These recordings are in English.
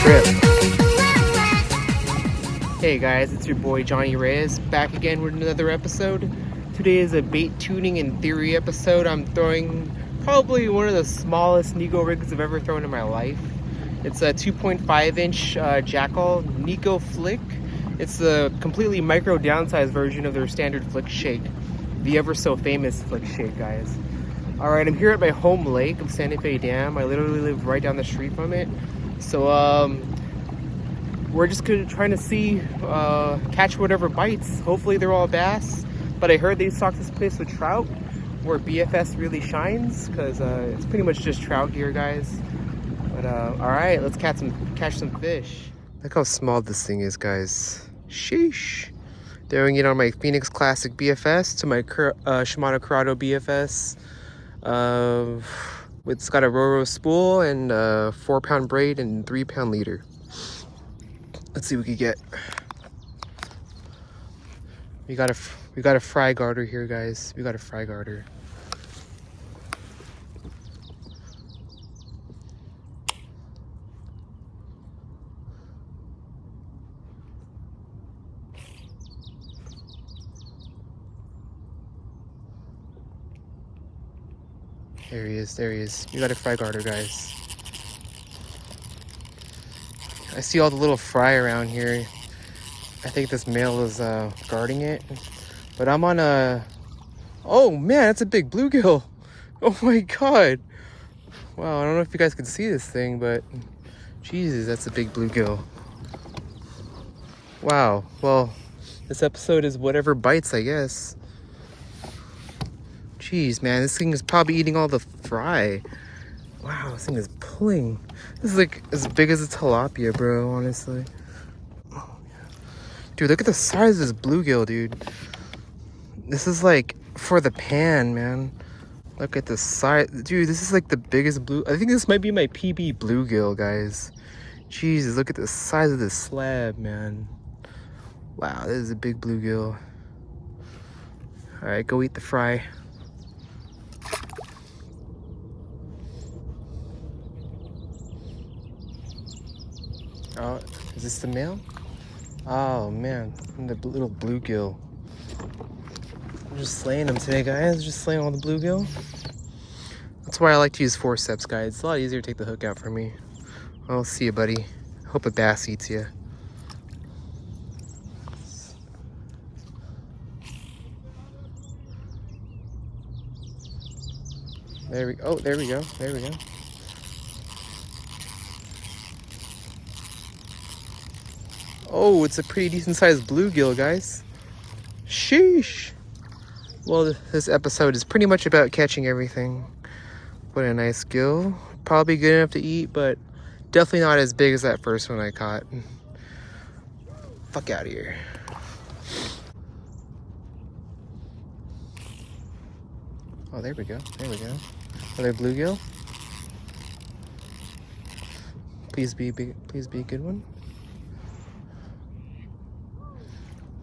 trip. Hey guys, it's your boy Johnny Reyes back again with another episode. Today is a bait tuning and theory episode. I'm throwing probably one of the smallest Neko rigs I've ever thrown in my life. It's a 2.5 inch Jackall Neko flik. It's a completely micro downsized version of their standard flik shake. The ever so famous flik shake, guys. Alright, I'm here at my home lake of Santa Fe Dam. I literally live right down the street from it. So we're just trying to see, catch whatever bites. Hopefully they're all bass. But I heard they stock this place with trout, where BFS really shines, because it's pretty much just trout here, guys. But alright, let's catch some fish. Look how small this thing is, guys. Sheesh. Throwing it on my Phoenix Classic BFS to my Shimano Corrado BFS. It's got a Roro spool and a 4-pound braid and 3-pound leader. Let's see what we can get. We got a fry garter here, guys. We got a fry garter. There he is, there he is. We got a fry garter, guys. I see all the little fry around here. I think this male is guarding it. But I'm on a... Oh man, that's a big bluegill. Oh my god. Wow, I don't know if you guys can see this thing, but... Jesus, that's a big bluegill. Wow, well, this episode is whatever bites, I guess. Jeez, man, this thing is probably eating all the fry. Wow, this thing is pulling. This is like as big as a tilapia, bro, honestly. Oh, yeah. Dude, look at the size of this bluegill, dude. This is like for the pan, man. Look at the size. Dude, this is like the biggest blue. I think this might be my PB bluegill, guys. Jesus, look at the size of this slab, man. Wow, this is a big bluegill. All right, go eat the fry. Oh, is this the male? Oh man, the little bluegill. I'm just slaying them today, guys. Just slaying all the bluegill. That's why I like to use forceps, guys. It's a lot easier to take the hook out for me. I'll see you, buddy. Hope a bass eats you. There we go. Oh, there we go. There we go. Oh, it's a pretty decent sized bluegill, guys. Sheesh. Well, this episode is pretty much about catching everything. What a nice gill. Probably good enough to eat, but definitely not as big as that first one I caught. Fuck out of here. Oh, there we go. There we go. Another bluegill. Please be big. Please be a good one.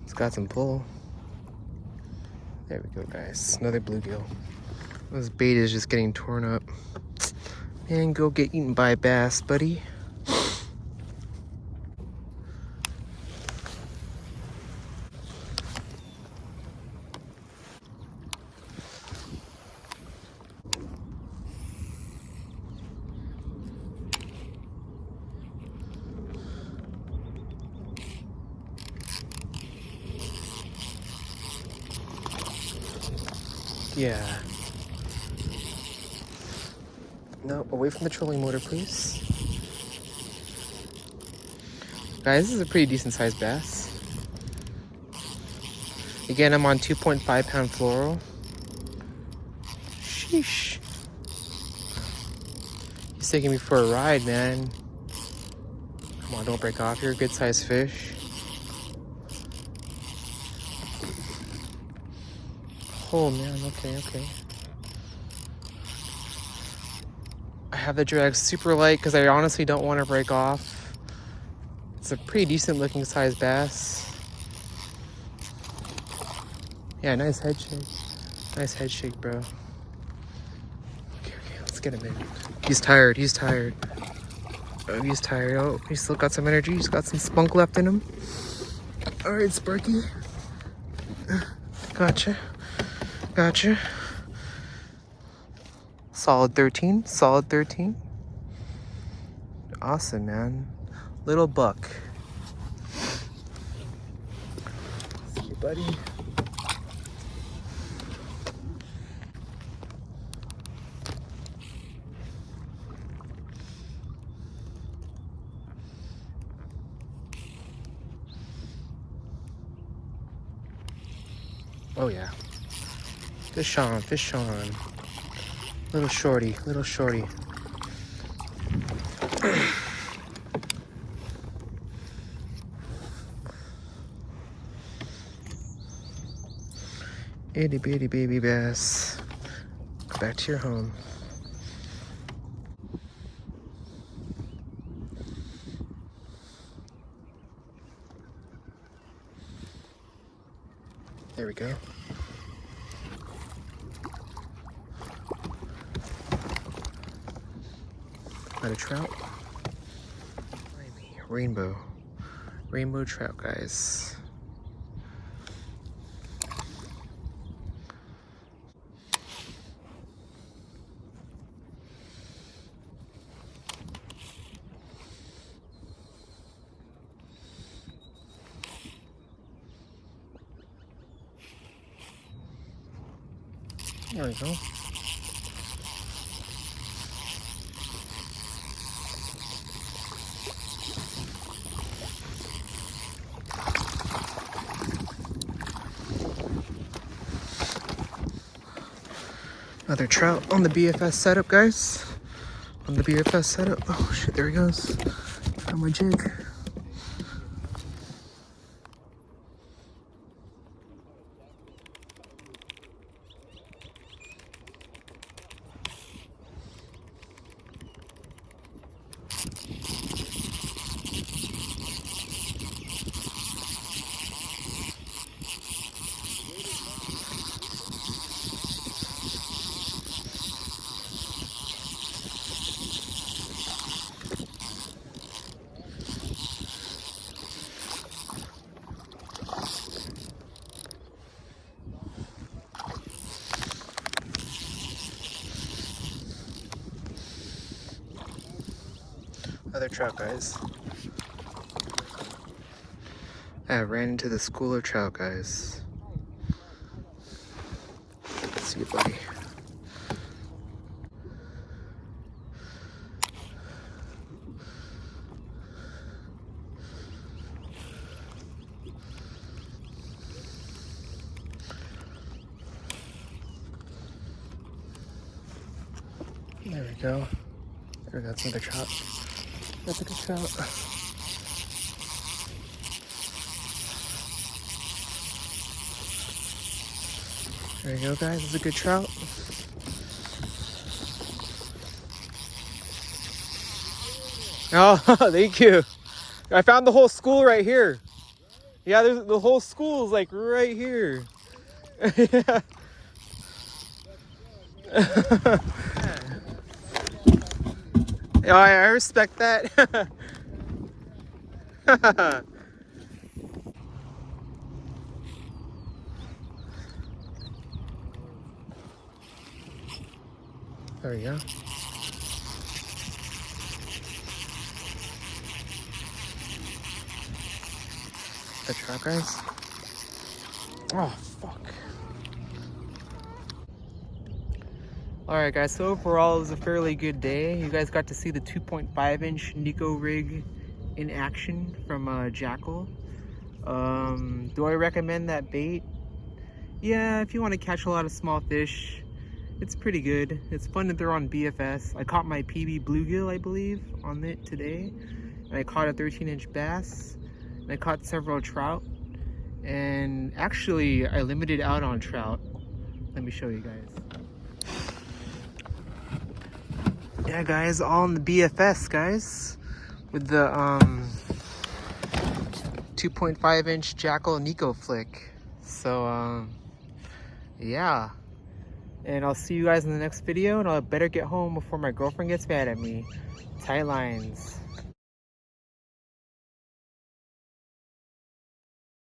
It's got some pull. There we go, guys. Another bluegill. This bait is just getting torn up. Man, go get eaten by a bass, buddy. Yeah. No, away from the trolling motor, please. Guys, this is a pretty decent sized bass. Again, I'm on 2.5 pound fluoro. Sheesh. He's taking me for a ride, man. Come on, don't break off. You're a good sized fish. Oh man, okay. I have the drag super light because I honestly don't want to break off. It's a pretty decent looking size bass. Yeah, nice head shake. Nice head shake, bro. Okay, let's get him in. He's tired. Oh, he's tired out. He's still got some energy. He's got some spunk left in him. All right, Sparky. Gotcha. Gotcha. Solid 13. Solid 13. Awesome, man. Little buck. See you, buddy. Oh yeah. Fish on, fish on. Little shorty, little shorty. Itty bitty baby bass. Go back to your home. There we go. Got a trout. Rainbow. Rainbow trout, guys. There we go. Another trout on the BFS setup, guys. On the BFS setup. Oh shit, there he goes. Found my jig. Another trout, guys. I ran into the school of trout, guys. Let's see you, buddy. There we go. There we go, that's another trout. That's a good trout. There you go, guys. It's a good trout. Oh, thank you. I found the whole school right here. Yeah, there's the whole school is like right here. Yeah. Oh, I respect that. There we go. The trout, guys. Oh, fuck. Alright, guys, so overall it was a fairly good day. You guys got to see the 2.5-inch Neko rig in action from Jackall. Do I recommend that bait? Yeah, if you want to catch a lot of small fish, it's pretty good. It's fun to throw on BFS. I caught my PB bluegill, I believe, on it today. And I caught a 13-inch bass. And I caught several trout. And actually, I limited out on trout. Let me show you guys. Yeah, guys, all in the BFS, guys. With the 2.5-inch Jackall Neko flik. So, yeah. And I'll see you guys in the next video, and I'll better get home before my girlfriend gets mad at me. Tight lines.